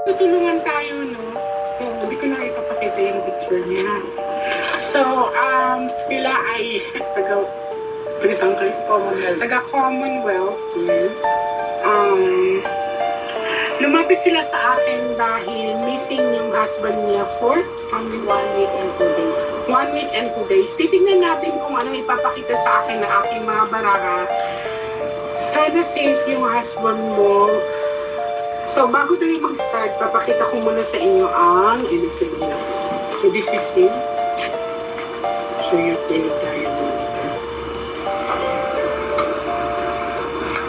Tutulungan tayo, no? So, hindi ko na ipapakita yung picture niya. So, sila ay taga-Commonwealth. Lumapit sila sa akin dahil missing yung husband niya for 1 week and 2 days. 1 week and 2 days. Titignan natin kung ano ipapakita sa akin na aking mga baraka. Sana safe yung husband mo. So, bago tayo mag-start, papakita ko muna sa inyo ang ibig sabihin. So, this is him. So, yung tinig tayo.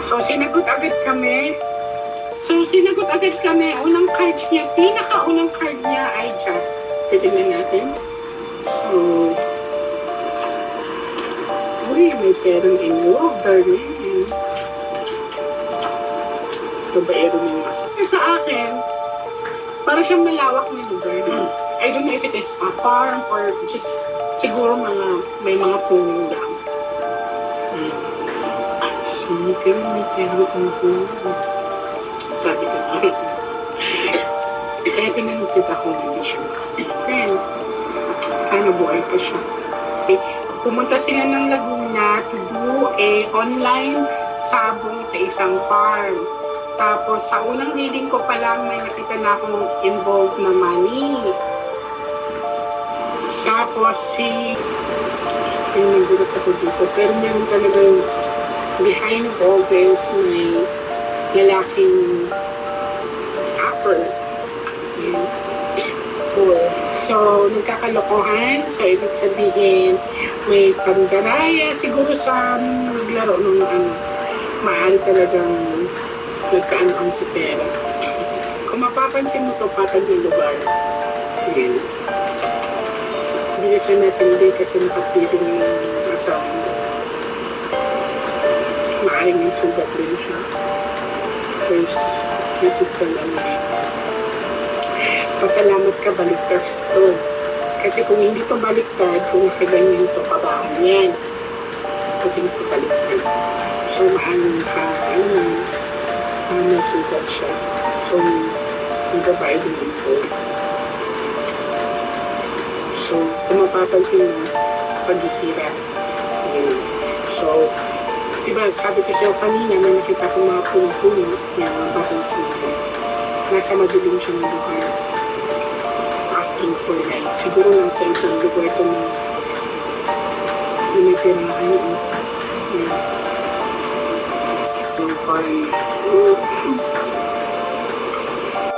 So, sinagot agad kami. Unang card niya, pinaka-unang card niya ay Jack. Titignan natin. So, uy, may perang inyo. Darling. Babaero ng masa. Sa akin, para siyang malawak na lugar. I don't know if it is a farm or just siguro may mga puno lang. Sige, may pero ang puno. Sabi ko, kaya pinanagkita ko hindi siya. Then, sana buhay pa siya. Pumunta sila ng Laguna to do a online sabong sa isang farm. Tapos, sa unang reading ko pa lang, may nakita na akong involved na money. Tapos, nagulat ako dito. Pero meron talaga yung behind all this, may lalaking upper. So, nagkakalokohan. So, ibig sabihin, may pangdaraya. Siguro sa naglaro ng mahal talagang nagkaanoan si pera. Kung mapapansin mo ito, patag yung lugar. Ayan. Bilisan natin din kasi nakapiling yung asawa mo. Maaring yung sugat din siya. First, this is the memory. Pasalamat ka, baligtad ito. Kasi kung hindi ito baliktad, kung nakaganyan ito, kabahan yan. Kung hindi ito baliktad. So, maaring may sugat siya. So, nagbabayad din ito. So, kung mapapansin mo, paghihirap. So, diba, sabi ko sa'yo kanina, may nakita ko mga puno-puno, yan, mapapansin mo. Nasa madilim siya ng lugar. Asking for light. Siguro lang sa isang lugar ito na tinitirahan yun. Yan. Yung parang,